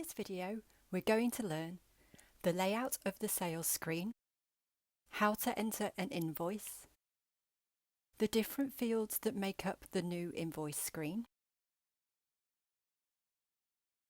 this video, we're going to learn the layout of the sales screen, how to enter an invoice, the different fields that make up the new invoice screen,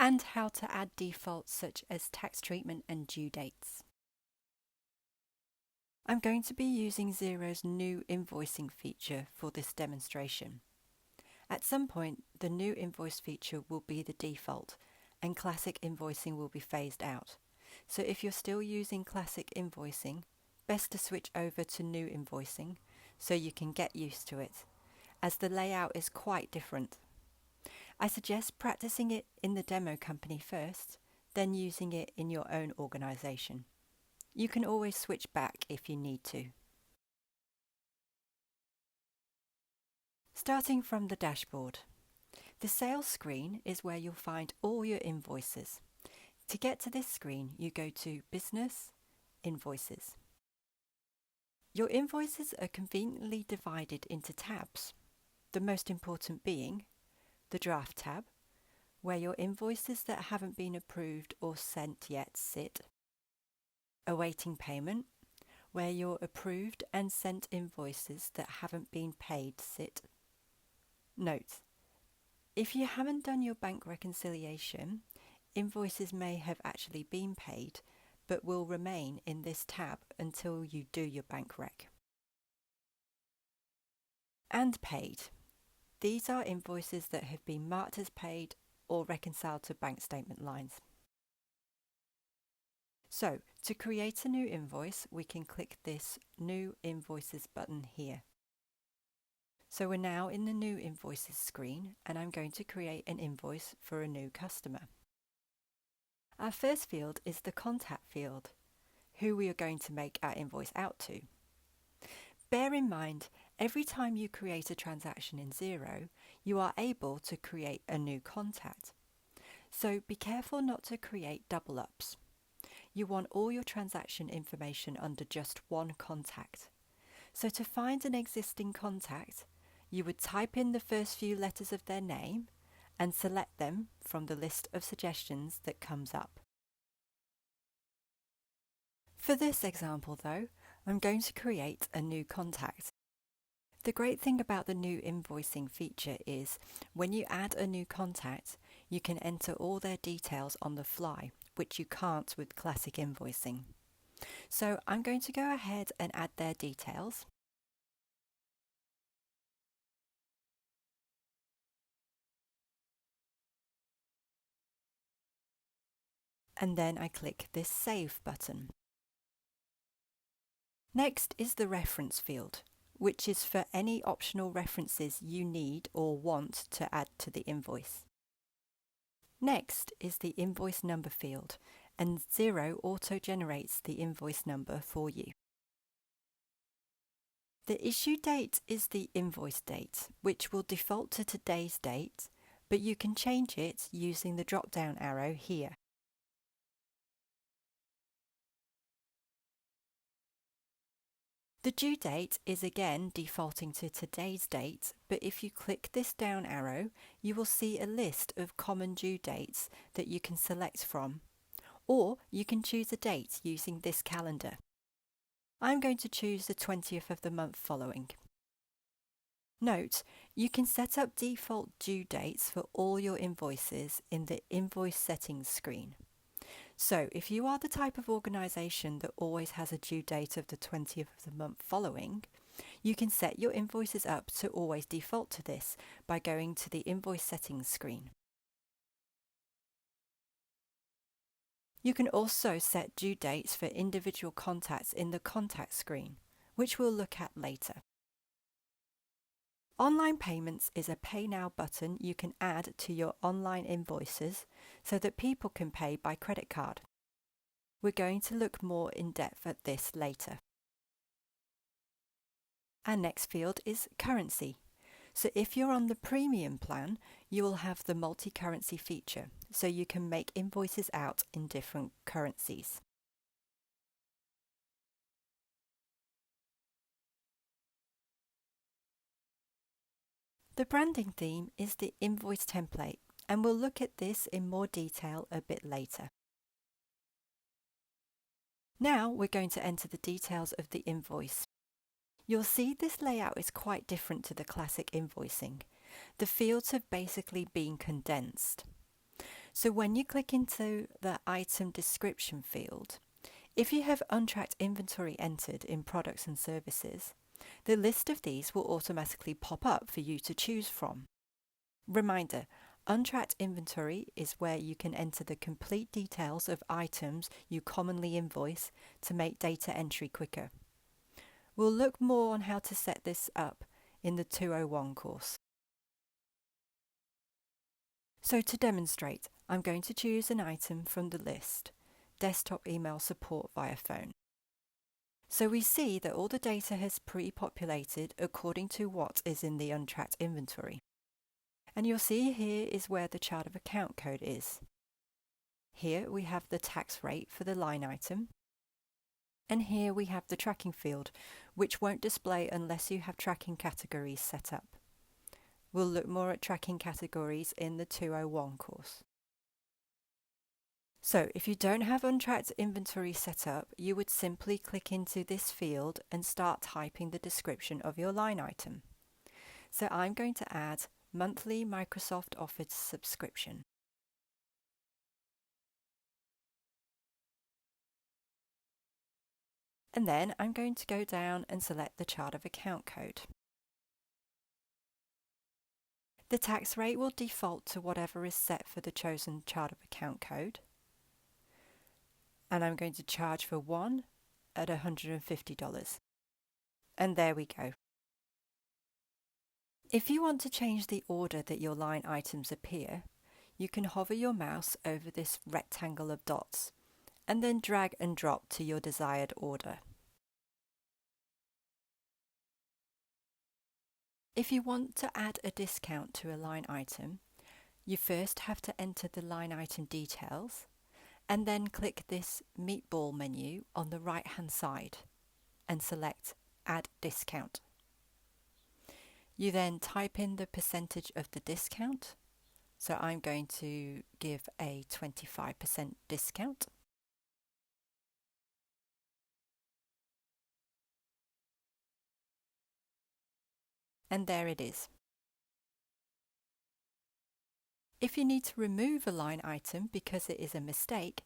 and how to add defaults such as tax treatment and due dates. I'm going to be using Xero's new invoicing feature for this demonstration. At some point, the new invoice feature will be the default and classic invoicing will be phased out. So if you're still using classic invoicing, best to switch over to new invoicing so you can get used to it, as the layout is quite different. I suggest practicing it in the demo company first, then using it in your own organisation. You can always switch back if you need to. Starting from the dashboard. The sales screen is where you'll find all your invoices. To get to this screen, you go to Business, Invoices. Your invoices are conveniently divided into tabs, the most important being the Draft tab, where your invoices that haven't been approved or sent yet sit. Awaiting payment, where your approved and sent invoices that haven't been paid sit. Note: if you haven't done your bank reconciliation, invoices may have actually been paid, but will remain in this tab until you do your bank rec. And paid. These are invoices that have been marked as paid or reconciled to bank statement lines. So, to create a new invoice, we can click this New Invoices button here. So we're now in the New Invoices screen, and I'm going to create an invoice for a new customer. Our first field is the contact field, who we are going to make our invoice out to. Bear in mind, every time you create a transaction in Xero, you are able to create a new contact. So be careful not to create double ups. You want all your transaction information under just one contact. So to find an existing contact, you would type in the first few letters of their name and select them from the list of suggestions that comes up. For this example though, I'm going to create a new contact. The great thing about the new invoicing feature is when you add a new contact, you can enter all their details on the fly, which you can't with classic invoicing. So I'm going to go ahead and add their details. And then I click this Save button. Next is the reference field, which is for any optional references you need or want to add to the invoice. Next is the invoice number field, and Xero auto-generates the invoice number for you. The issue date is the invoice date, which will default to today's date, but you can change it using the drop-down arrow here. The due date is again defaulting to today's date, but if you click this down arrow, you will see a list of common due dates that you can select from, or you can choose a date using this calendar. I'm going to choose the 20th of the month following. Note, you can set up default due dates for all your invoices in the Invoice Settings screen. So if you are the type of organisation that always has a due date of the 20th of the month following, you can set your invoices up to always default to this by going to the Invoice Settings screen. You can also set due dates for individual contacts in the Contact screen, which we'll look at later. Online Payments is a Pay Now button you can add to your online invoices so that people can pay by credit card. We're going to look more in depth at this later. Our next field is Currency. So if you're on the premium plan, you will have the multi-currency feature, so you can make invoices out in different currencies. The branding theme is the invoice template, and we'll look at this in more detail a bit later. Now we're going to enter the details of the invoice. You'll see this layout is quite different to the classic invoicing. The fields have basically been condensed. So when you click into the item description field, if you have untracked inventory entered in products and services, the list of these will automatically pop up for you to choose from. Reminder, untracked inventory is where you can enter the complete details of items you commonly invoice to make data entry quicker. We'll look more on how to set this up in the 201 course. So to demonstrate, I'm going to choose an item from the list, desktop email support via phone. So we see that all the data has pre-populated according to what is in the untracked inventory. And you'll see here is where the chart of account code is. Here we have the tax rate for the line item. And here we have the tracking field, which won't display unless you have tracking categories set up. We'll look more at tracking categories in the 201 course. So if you don't have untracked inventory set up, you would simply click into this field and start typing the description of your line item. So I'm going to add monthly Microsoft Office subscription. And then I'm going to go down and select the chart of account code. The tax rate will default to whatever is set for the chosen chart of account code. And I'm going to charge for one at $150. And there we go. If you want to change the order that your line items appear, you can hover your mouse over this rectangle of dots and then drag and drop to your desired order. If you want to add a discount to a line item, you first have to enter the line item details and then click this meatball menu on the right hand side and select Add Discount. You then type in the percentage of the discount. So I'm going to give a 25% discount. And there it is. If you need to remove a line item because it is a mistake,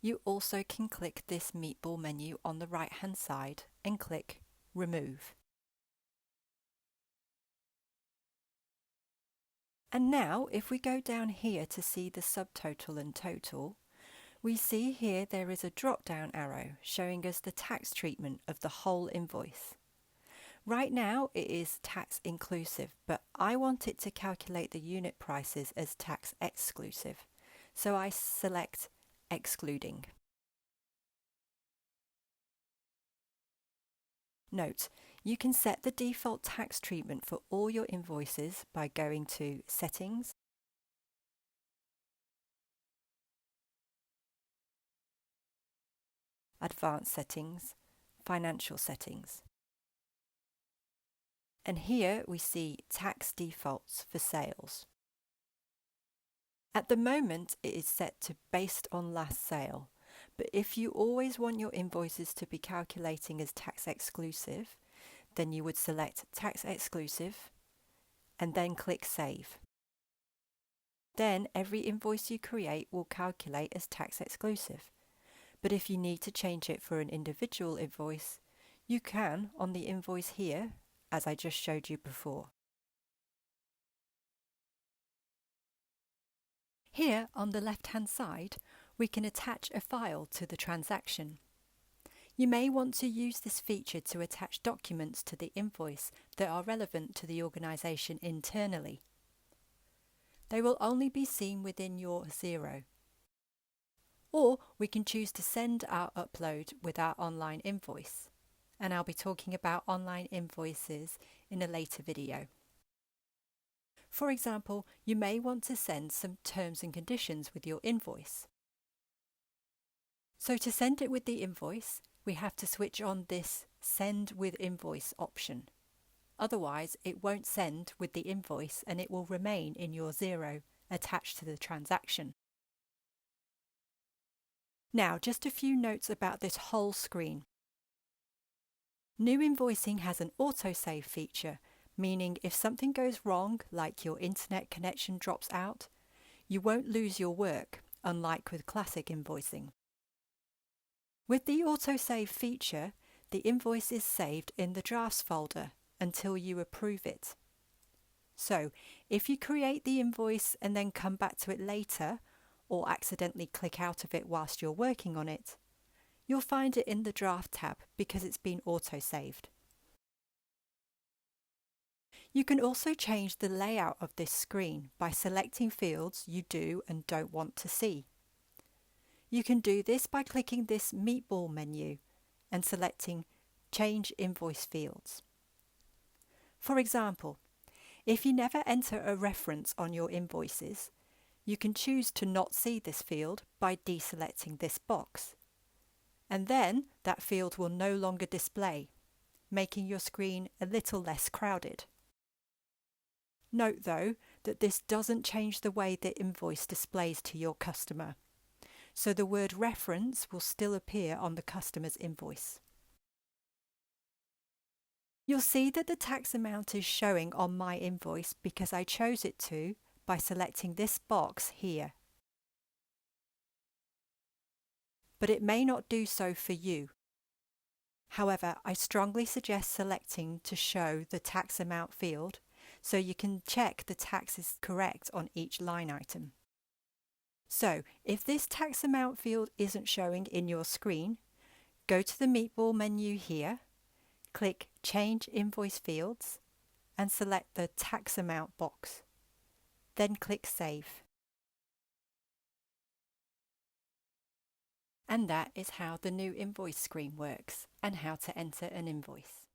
you also can click this meatball menu on the right hand side and click Remove. And now if we go down here to see the subtotal and total, we see here there is a drop down arrow showing us the tax treatment of the whole invoice. Right now it is tax inclusive, but I want it to calculate the unit prices as tax exclusive. So I select excluding. Note, you can set the default tax treatment for all your invoices by going to Settings, Advanced Settings, Financial Settings. And here we see tax defaults for sales. At the moment it is set to based on last sale, but if you always want your invoices to be calculating as tax exclusive, then you would select tax exclusive and then click Save. Then every invoice you create will calculate as tax exclusive. But if you need to change it for an individual invoice, you can on the invoice here, as I just showed you before. Here on the left-hand side, we can attach a file to the transaction. You may want to use this feature to attach documents to the invoice that are relevant to the organisation internally. They will only be seen within your Xero. Or we can choose to send our upload with our online invoice. And I'll be talking about online invoices in a later video. For example, you may want to send some terms and conditions with your invoice. So to send it with the invoice, we have to switch on this Send with Invoice option. Otherwise, it won't send with the invoice and it will remain in your Xero attached to the transaction. Now, just a few notes about this whole screen. New invoicing has an autosave feature, meaning if something goes wrong, like your internet connection drops out, you won't lose your work, unlike with classic invoicing. With the autosave feature, the invoice is saved in the drafts folder until you approve it. So, if you create the invoice and then come back to it later, or accidentally click out of it whilst you're working on it, you'll find it in the Draft tab because it's been auto-saved. You can also change the layout of this screen by selecting fields you do and don't want to see. You can do this by clicking this meatball menu and selecting Change Invoice Fields. For example, if you never enter a reference on your invoices, you can choose to not see this field by deselecting this box. And then that field will no longer display, making your screen a little less crowded. Note though that this doesn't change the way the invoice displays to your customer, so the word reference will still appear on the customer's invoice. You'll see that the tax amount is showing on my invoice because I chose it to by selecting this box here. But it may not do so for you. However, I strongly suggest selecting to show the tax amount field so you can check the tax is correct on each line item. So, if this tax amount field isn't showing in your screen, go to the meatball menu here, click Change Invoice Fields and select the tax amount box. Then click Save. And that is how the new invoice screen works and how to enter an invoice.